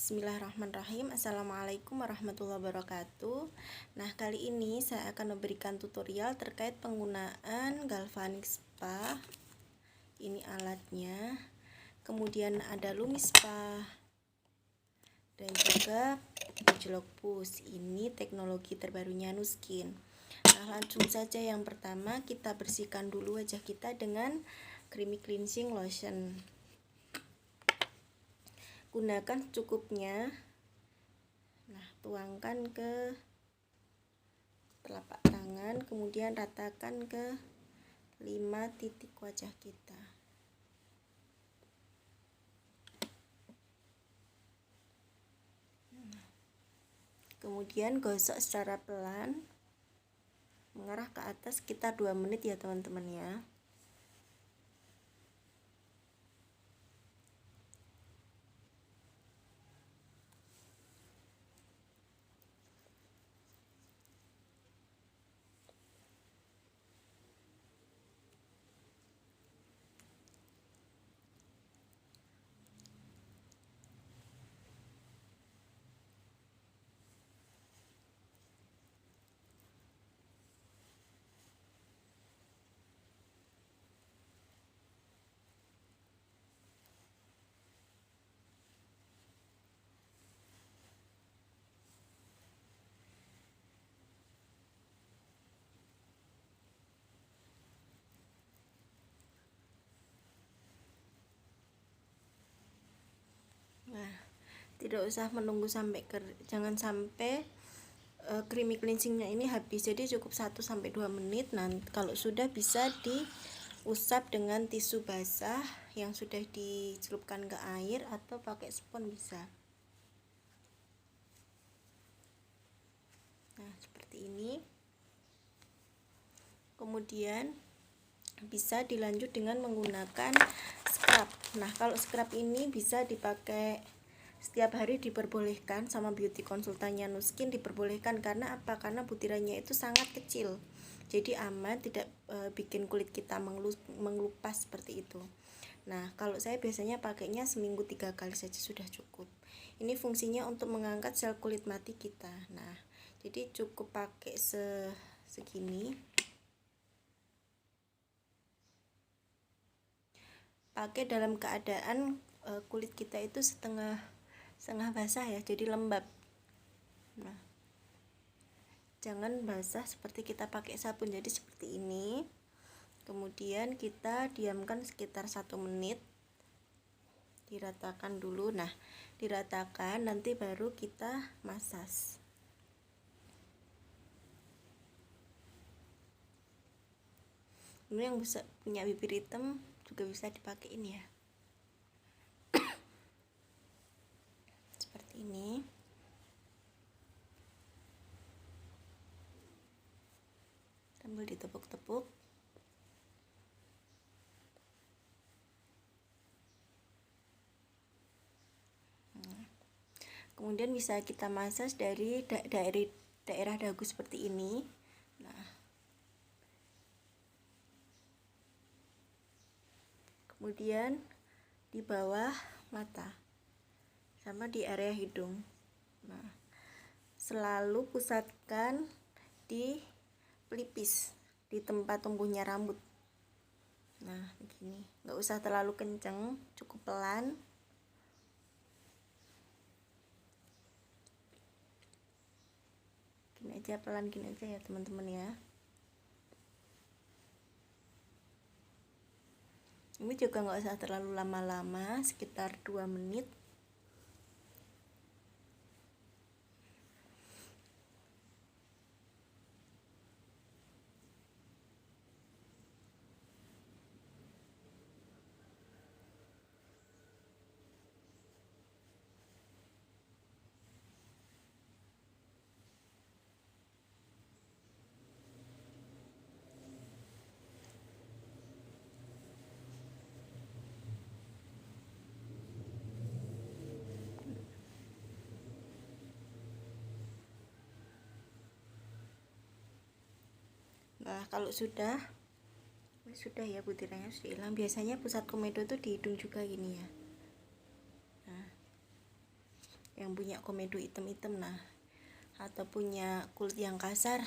Bismillahirrahmanirrahim. Assalamualaikum warahmatullahi wabarakatuh. Nah, kali ini saya akan memberikan tutorial terkait penggunaan galvanic spa. Ini alatnya. Kemudian ada Lumi Spa dan juga gejlok push. Ini teknologi terbarunya Nuskin. Nah, langsung saja yang pertama kita bersihkan dulu wajah kita dengan creamy cleansing lotion. Gunakan cukupnya. Nah, tuangkan ke telapak tangan, kemudian ratakan ke 5 titik wajah kita. Kemudian gosok secara pelan mengarah ke atas sekitar 2 menit ya teman-teman ya. Nah, tidak usah menunggu sampai jangan sampai creamy cleansingnya ini habis, jadi cukup 1-2 menit. Nah, kalau sudah bisa diusap dengan tisu basah yang sudah dicelupkan ke air atau pakai spons bisa. Nah, seperti ini. Kemudian bisa dilanjut dengan menggunakan scrub. Nah, kalau scrub ini bisa dipakai setiap hari, diperbolehkan sama beauty konsultannya Nuskin, diperbolehkan. Karena apa? Karena butirannya itu sangat kecil, jadi aman, tidak bikin kulit kita mengelupas seperti itu. Nah, kalau saya biasanya pakainya seminggu 3 kali saja sudah cukup. Ini fungsinya untuk mengangkat sel kulit mati kita. Nah, jadi cukup pakai segini. Pakai dalam keadaan kulit kita itu setengah basah ya, jadi lembab. Nah, jangan basah seperti kita pakai sabun, jadi seperti ini. Kemudian kita diamkan sekitar 1 menit, diratakan dulu. Nah, diratakan, nanti baru kita massage. Ini yang bisa punya bibir hitam juga bisa dipakai ini ya. Seperti ini. Sambil ditepuk-tepuk. Kemudian bisa kita massage dari daerah dagu seperti ini. Nah, kemudian di bawah mata sama di area hidung. Nah, selalu pusatkan di pelipis, di tempat tumbuhnya rambut. Nah, begini, nggak usah terlalu kenceng, cukup pelan. Gini aja, pelan gini aja ya teman-teman ya. Ini juga nggak usah terlalu lama-lama, sekitar 2 menit. Nah, kalau sudah ya, butirannya sudah hilang. Biasanya pusat komedo tuh di hidung juga gini ya. Nah, yang punya komedo hitam-hitam, nah, atau punya kulit yang kasar,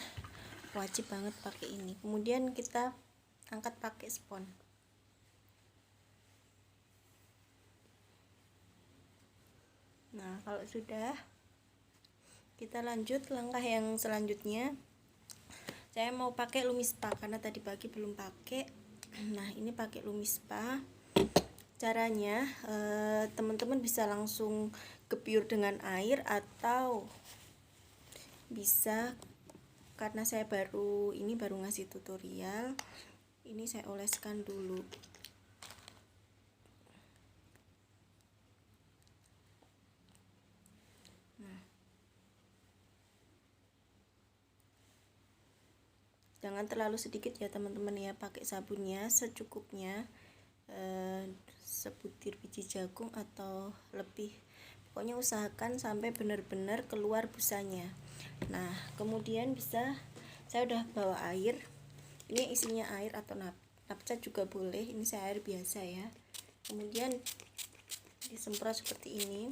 wajib banget pakai ini. Kemudian kita angkat pakai spons. Nah, kalau sudah, kita lanjut langkah yang selanjutnya. Saya mau pakai Lumispa karena tadi pagi belum pakai. Nah, ini pakai Lumispa. Caranya teman-teman bisa langsung gebyur dengan air, atau bisa, karena saya baru ngasih tutorial, ini saya oleskan dulu. Jangan terlalu sedikit ya teman-teman ya, pakai sabunnya secukupnya, sebutir biji jagung atau lebih, pokoknya usahakan sampai benar-benar keluar busanya. Nah, kemudian saya udah bawa air, ini isinya air atau napcat juga boleh, ini saya air biasa ya. Kemudian disemprot seperti ini.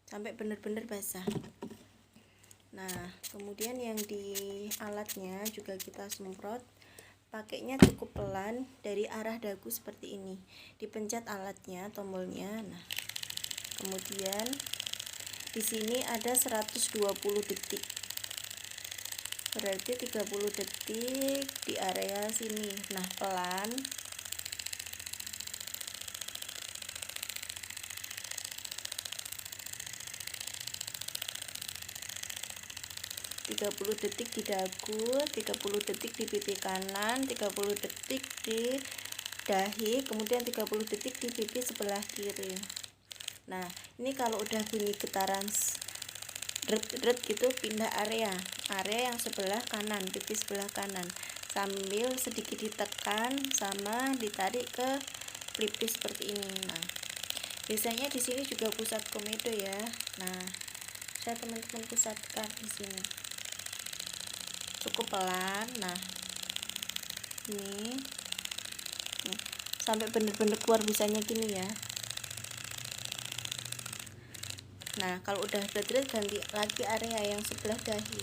Sampai benar-benar basah. Nah, kemudian yang di alatnya juga kita semprot, pakainya cukup pelan dari arah dagu seperti ini. Dipencet alatnya, tombolnya. Nah, kemudian di sini ada 120 detik. Berarti 30 detik di area sini. Nah, pelan. 30 detik di dagu, 30 detik di pipi kanan, 30 detik di dahi, kemudian 30 detik di pipi sebelah kiri. Nah, ini kalau udah bunyi getaran dret gitu, pindah area yang sebelah kanan, pipi sebelah kanan, sambil sedikit ditekan sama ditarik ke pelipis seperti ini. Nah, biasanya di sini juga pusat komedo ya. Nah, saya teman-teman pusatkan di sini. Cukup pelan. Nah, ini nih, sampai bener-bener keluar busanya gini ya. Nah, kalau udah dret, ganti lagi area yang sebelah dahi.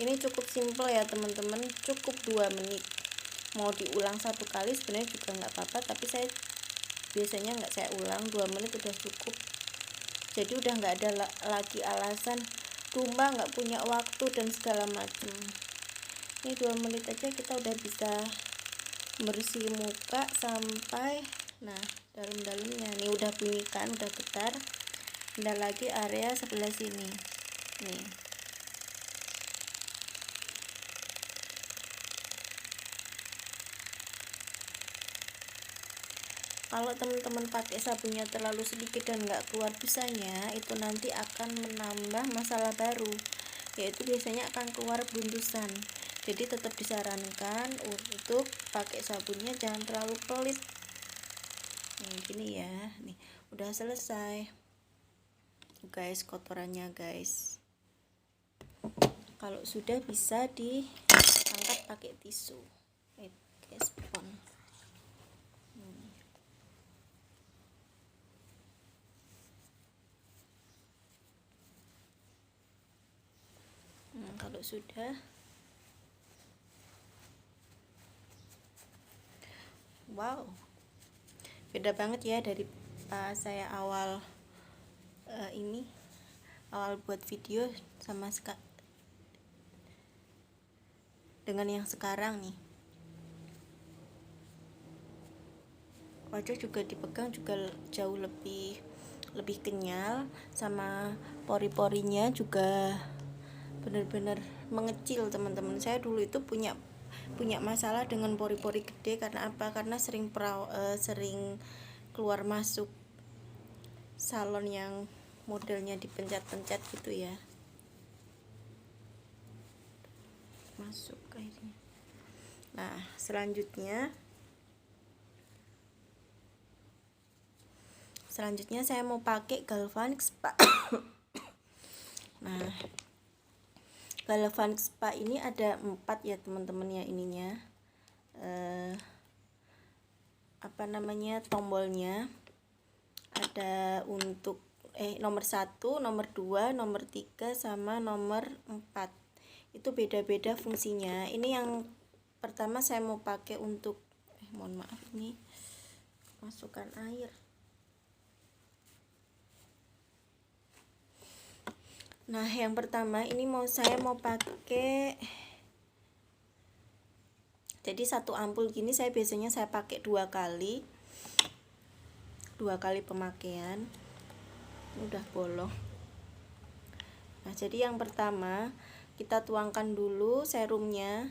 Ini cukup simple ya teman-teman, cukup 2 menit. Mau diulang 1 kali sebenarnya juga nggak apa-apa, tapi saya biasanya nggak saya ulang, 2 menit udah cukup. Jadi udah nggak ada lagi alasan rumah nggak punya waktu dan segala macam. Ini 2 menit aja kita udah bisa bersih muka sampai dalam-dalamnya. Nih udah bunyi kan, udah getar. Pindah lagi area sebelah sini. Nih. Kalau teman-teman pakai sabunnya terlalu sedikit dan nggak keluar busanya, itu nanti akan menambah masalah baru, yaitu biasanya akan keluar buntusan. Jadi tetap disarankan untuk pakai sabunnya jangan terlalu pelit. Nih gini ya, nih udah selesai guys kotorannya guys. Kalau sudah bisa diangkat pakai tisu, spons. Kalau sudah, wow, beda banget ya dari saya awal awal buat video sama dengan yang sekarang nih. Wajah juga dipegang juga jauh lebih kenyal, sama pori-porinya juga benar-benar mengecil teman-teman. Saya dulu itu punya masalah dengan pori-pori gede. Karena apa? Karena sering keluar masuk salon yang modelnya dipencet-pencet gitu ya, masuk akhirnya. Nah, selanjutnya saya mau pakai Galvanic Spa. Nah, Galvan Spa ini ada 4 ya teman-teman ya ininya, tombolnya ada untuk nomor 1, nomor 2, nomor 3 sama nomor 4. Itu beda-beda fungsinya. Ini yang pertama saya mau pakai untuk mohon maaf nih, masukkan air. Nah, yang pertama ini saya mau pakai, jadi satu ampul gini saya biasanya pakai 2 kali pemakaian. Udah bolong. Nah, jadi yang pertama kita tuangkan dulu serumnya.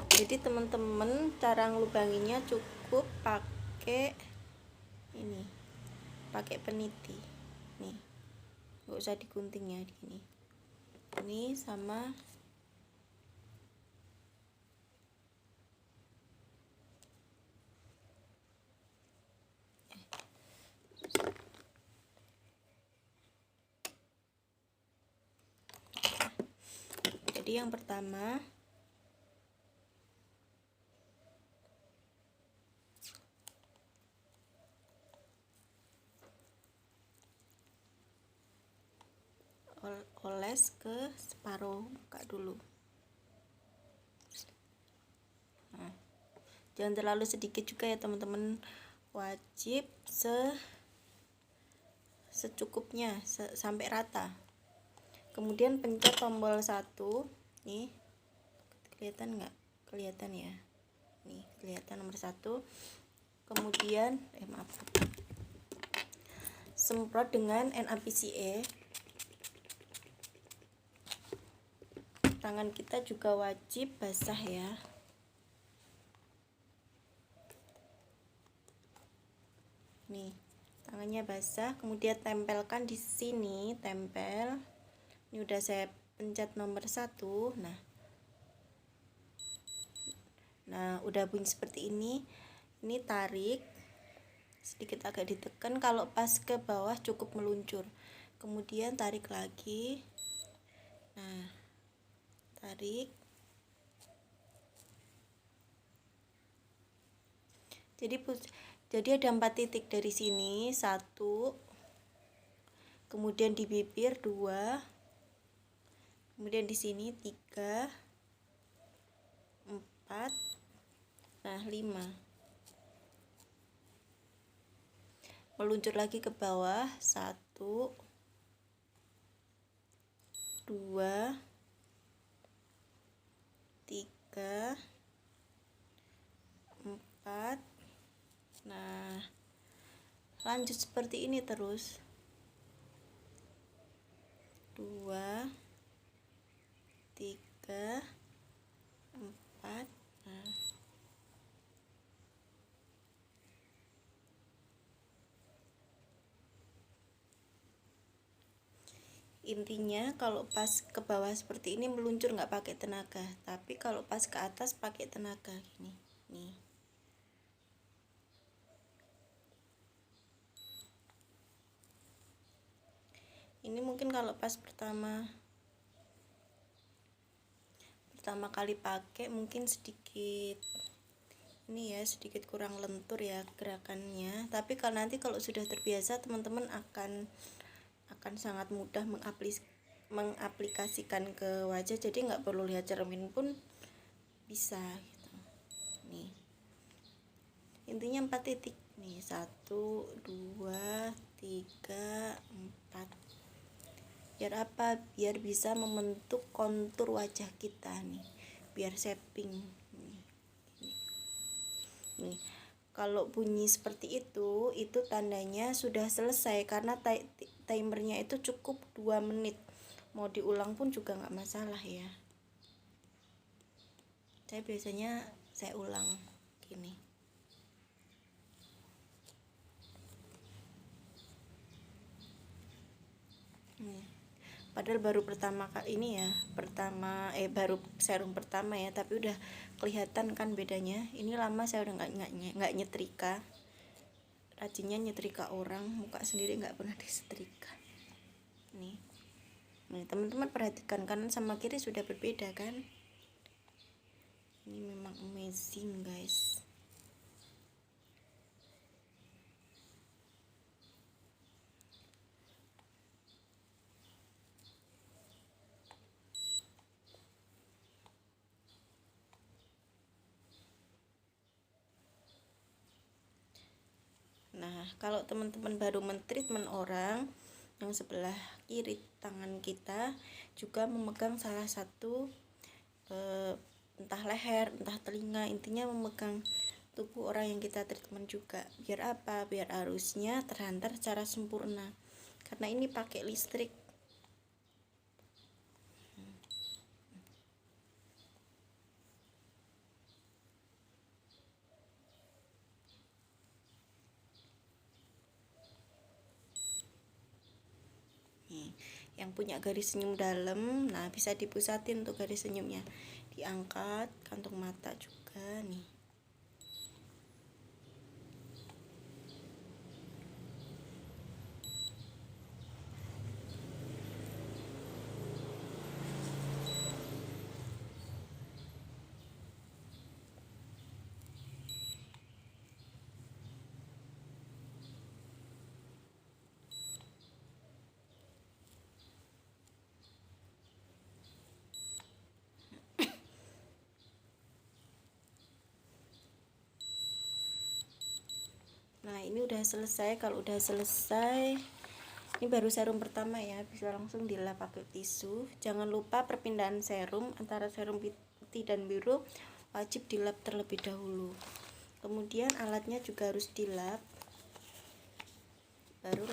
Jadi teman-teman cara ngelubanginnya cukup pakai ini, pakai peniti nih, nggak usah digunting ya, gini ini sama jadi yang pertama oles ke separuh muka dulu. Nah, jangan terlalu sedikit juga ya teman-teman, wajib secukupnya sampai rata. Kemudian pencet tombol 1 nih, kelihatan nggak? Kelihatan ya, nih kelihatan nomor 1. Kemudian semprot dengan NaPCA. Tangan kita juga wajib basah ya. Nih, tangannya basah, kemudian tempelkan di sini, tempel. Ini udah saya pencet nomor 1. Nah, udah bunyi seperti ini. Ini tarik, sedikit agak ditekan, kalau pas ke bawah cukup meluncur. Kemudian tarik lagi. Nah, tarik. Jadi ada 4 titik dari sini, 1, kemudian di bibir 2, kemudian di sini 3, 4, nah 5. Meluncur lagi ke bawah, 1, 2, 3, 4. Nah, lanjut seperti ini terus. 2, 3, 4. Nah, intinya kalau pas ke bawah seperti ini meluncur nggak pakai tenaga, tapi kalau pas ke atas pakai tenaga gini nih. Ini mungkin kalau pas pertama kali pakai mungkin sedikit ini ya, sedikit kurang lentur ya gerakannya, tapi kalau sudah terbiasa teman-teman akan sangat mudah mengaplikasikan ke wajah, jadi nggak perlu lihat cermin pun bisa gitu. Nih, intinya 4 titik nih, 1, 2, 3, 4. Biar apa? Biar bisa membentuk kontur wajah kita nih, biar shaping nih. Kalau bunyi seperti itu tandanya sudah selesai, karena timernya itu cukup 2 menit. Mau diulang pun juga nggak masalah ya. Saya biasanya ulang gini. Nih. Padahal baru pertama kali ini ya, baru serum pertama ya, tapi udah kelihatan kan bedanya. Ini lama saya udah nggak nyetrika, rajinnya nyetrika orang, muka sendiri nggak pernah disetrika. Nih, teman-teman perhatikan kanan sama kiri sudah berbeda kan? Ini memang amazing guys. Nah, kalau teman-teman baru mentreatment orang, yang sebelah kiri tangan kita juga memegang salah satu entah leher, entah telinga, intinya memegang tubuh orang yang kita treatment juga. Biar apa? Biar arusnya terhantar secara sempurna. Karena ini pakai listrik. Yang punya garis senyum dalam, nah bisa dipusatin tuh garis senyumnya, diangkat kantung mata juga nih. Nah ini udah selesai. Kalau udah selesai, ini baru serum pertama ya, bisa langsung dilap pakai tisu. Jangan lupa perpindahan serum antara serum putih dan biru wajib dilap terlebih dahulu. Kemudian alatnya juga harus dilap. Baru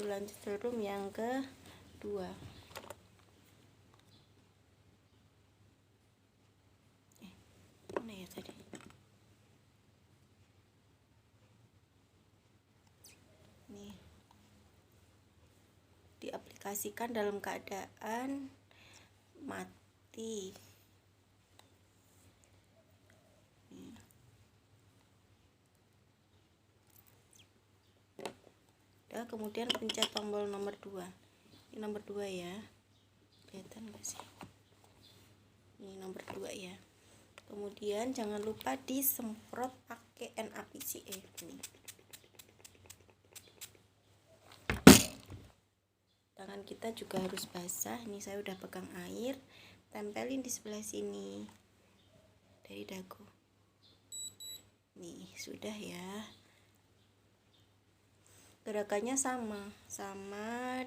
lanjut serum yang kedua. Mana ya tadi? Nih, diaplikasikan dalam keadaan mati. Nah, kemudian pencet tombol nomor 2. Ini nomor 2 ya. Kelihatan nggak sih? Ini nomor 2 ya. Kemudian jangan lupa disemprot pakai NaPCA ini. Tangan kita juga harus basah. Ini saya udah pegang air, tempelin di sebelah sini dari dagu. Nih, sudah ya. Gerakannya sama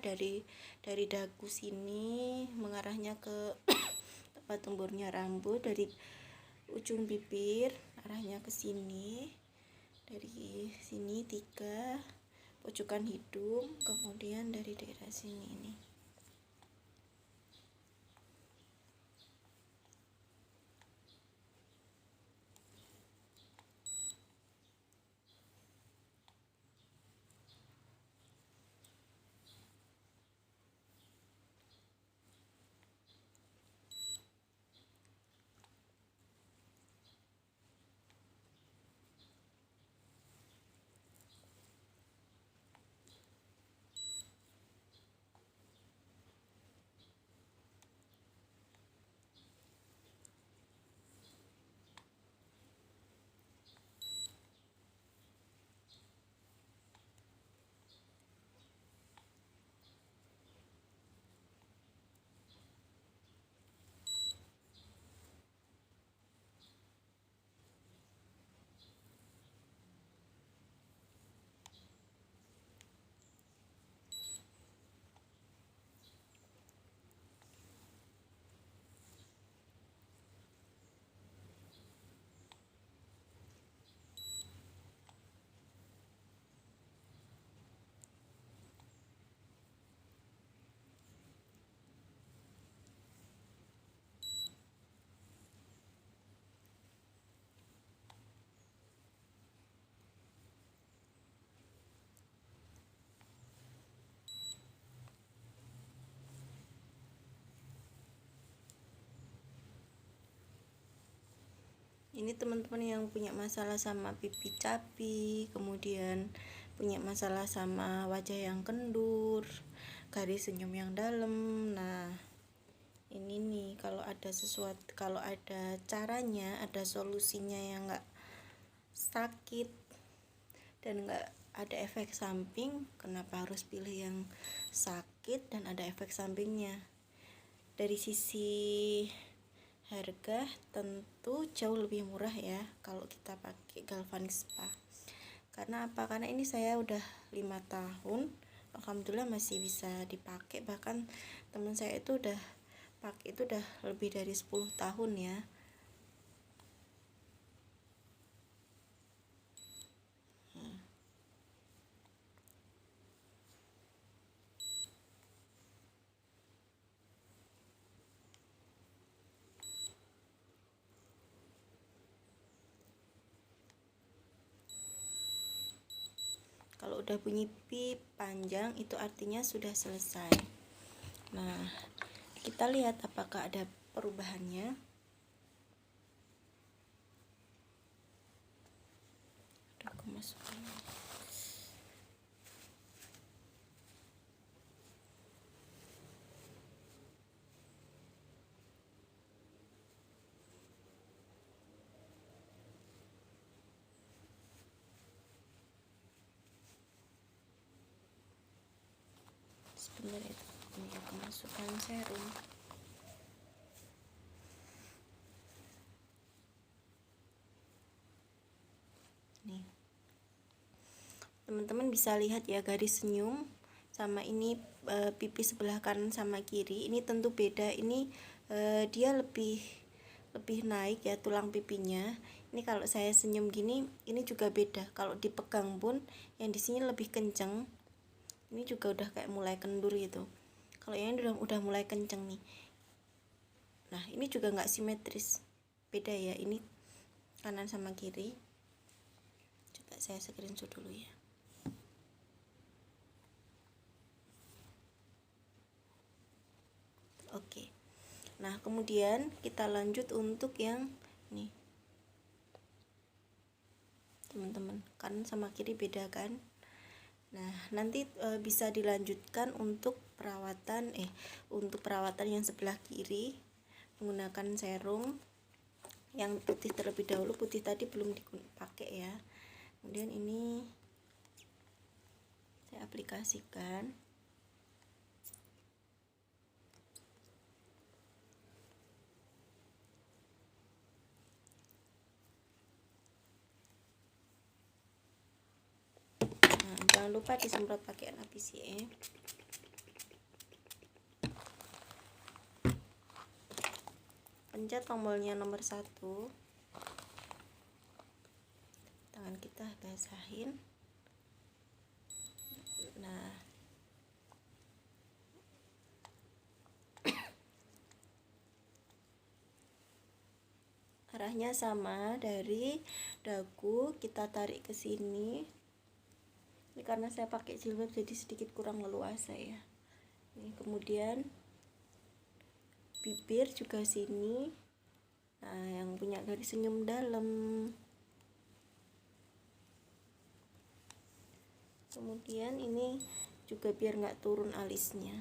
dari dagu sini mengarahnya ke tempat tumbuhnya rambut, dari ujung bibir arahnya ke sini, dari sini 3, pojokan hidung, kemudian dari daerah sini ini. ini teman-teman yang punya masalah sama pipi capi, kemudian punya masalah sama wajah yang kendur, garis senyum yang dalam. Nah, ini nih, kalau ada sesuatu, kalau ada caranya, ada solusinya yang enggak sakit dan enggak ada efek samping, kenapa harus pilih yang sakit dan ada efek sampingnya? Dari sisi harga tentu jauh lebih murah ya kalau kita pakai Galvanic Spa. Karena apa? Karena ini saya udah 5 tahun, alhamdulillah masih bisa dipakai. Bahkan teman saya itu udah pakai itu udah lebih dari 10 tahun ya. Kalau udah bunyi pip panjang itu artinya sudah selesai. Nah, kita lihat apakah ada perubahannya. Aku masukkan. Sebentar itu, ini aku masukkan serum. Nih, teman-teman bisa lihat ya garis senyum sama ini pipi sebelah kanan sama kiri. Ini tentu beda. Ini dia lebih naik ya tulang pipinya. Ini kalau saya senyum gini, ini juga beda. Kalau dipegang pun yang di sini lebih kenceng. Ini juga udah kayak mulai kendur gitu. Kalau yang ini udah mulai kenceng nih. Nah, ini juga nggak simetris, beda ya, ini kanan sama kiri. Coba saya screenshot dulu ya. Oke. Nah, kemudian kita lanjut untuk yang nih. Teman-teman, kanan sama kiri beda kan? Nah, nanti bisa dilanjutkan untuk perawatan yang sebelah kiri menggunakan serum yang putih terlebih dahulu. Putih tadi belum dipakai ya. Kemudian ini saya aplikasikan. Jangan lupa disemprot pakai APCE. Pencet tombolnya nomor 1. Tangan kita basahin. Nah, arahnya sama, dari dagu kita tarik ke sini. Ini karena saya pakai jilbab jadi sedikit kurang leluasa ya. Ini kemudian bibir juga sini. Nah, yang punya garis senyum dalam. Kemudian ini juga biar nggak turun alisnya.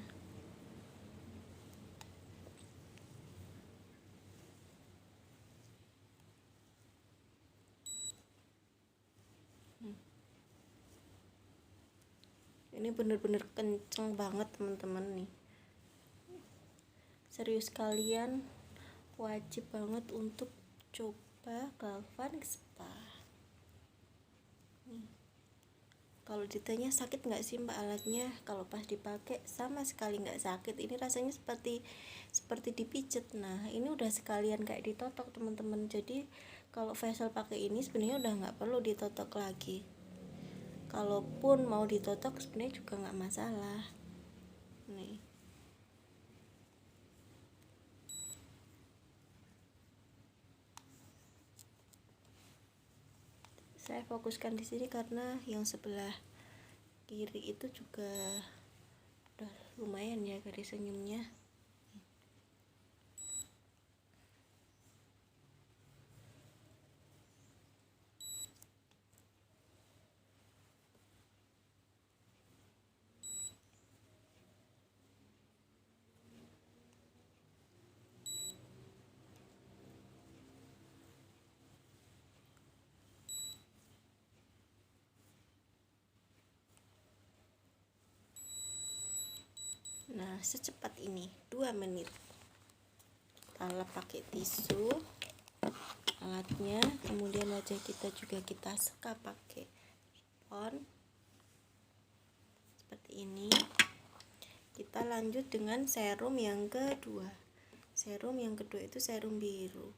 Ini bener-bener kenceng banget teman-teman nih. Serius, kalian wajib banget untuk coba Galvanic Spa. Kalau ditanya sakit nggak sih mbak alatnya, kalau pas dipakai sama sekali nggak sakit. Ini rasanya seperti dipijet. Nah, ini udah sekalian kayak ditotok teman-teman. Jadi kalau facial pakai ini sebenarnya udah nggak perlu ditotok lagi. Kalaupun mau ditotok sebenarnya juga nggak masalah. Nih, saya fokuskan di sini karena yang sebelah kiri itu juga udah lumayan ya garis senyumnya. Nah, secepat ini 2 menit. Kita lap pakai tisu alatnya, kemudian wajah kita juga kita sekap pakai spons seperti ini. Kita lanjut dengan serum yang kedua. Serum yang kedua itu serum biru.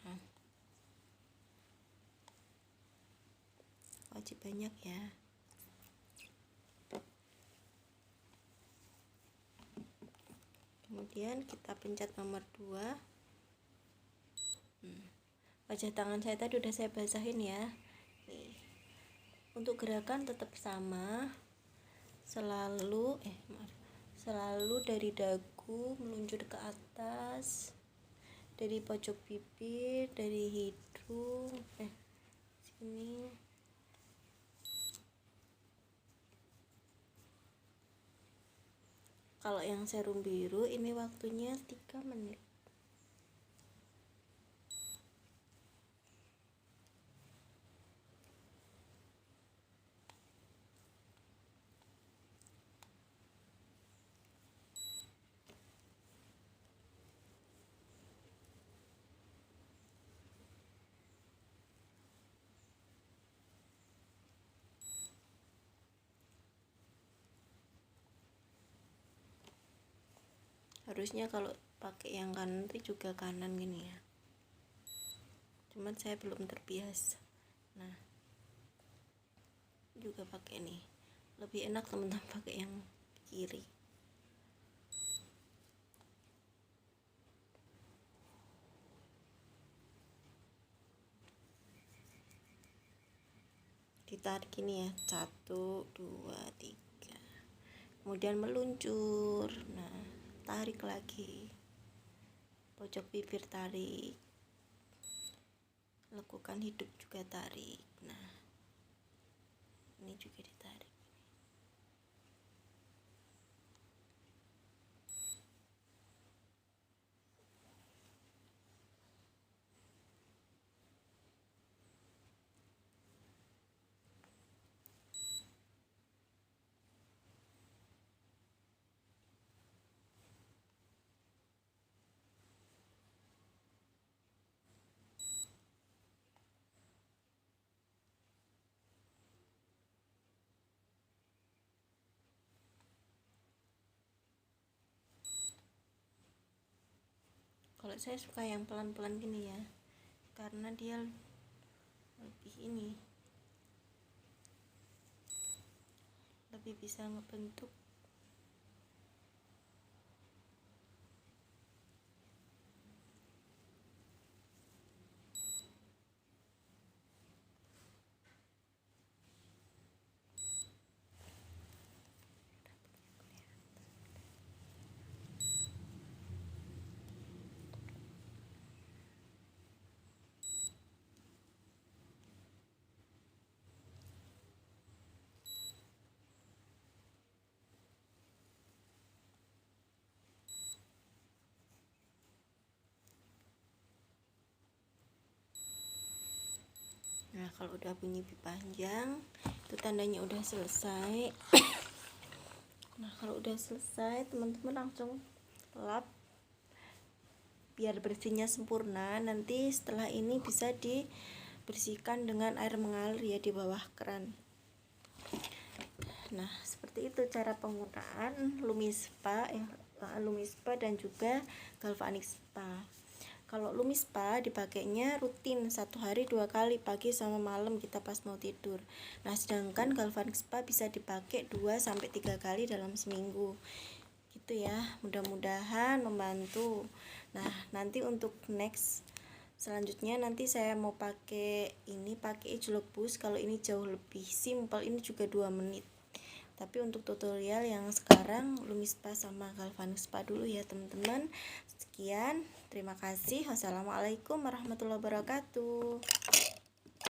Nah, wajib banyak ya. Kemudian kita pencet nomor 2. Wajah tangan saya tadi udah saya basahin ya. Nih. Untuk gerakan tetap sama, selalu dari dagu meluncur ke atas, dari pojok bibir, dari hidung, sini. Kalau yang serum biru ini waktunya 3 menit. Harusnya kalau pakai yang kanan itu juga kanan gini ya, cuman saya belum terbiasa. Nah, juga pakai nih, lebih enak teman-teman pakai yang kiri. Ditarik ini ya, 1 2 3, kemudian meluncur. Nah, tarik lagi, pojok bibir tarik, lekukan hidung juga tarik. Nah, ini juga ditarik. Kalau saya suka yang pelan-pelan gini ya, karena dia lebih ini, lebih bisa ngebentuk. Nah, kalau udah bunyi bip panjang itu tandanya udah selesai. Nah, kalau udah selesai teman-teman langsung lap biar bersihnya sempurna. Nanti setelah ini bisa dibersihkan dengan air mengalir ya di bawah keran. Nah, seperti itu cara penggunaan Lumispa dan juga Galvanic Spa. Kalau Lumispa dipakainya rutin 1 hari 2 kali, pagi sama malam kita pas mau tidur. Nah, sedangkan Galvanic Spa bisa dipakai 2-3 kali dalam seminggu. Gitu ya, mudah-mudahan membantu. Nah, nanti untuk next selanjutnya nanti saya mau pakai Agelock Boost. Kalau ini jauh lebih simple, ini juga 2 menit. Tapi untuk tutorial yang sekarang Lumispa sama Galvanic Spa dulu ya teman-teman. Sekian, terima kasih. Wassalamualaikum warahmatullahi wabarakatuh.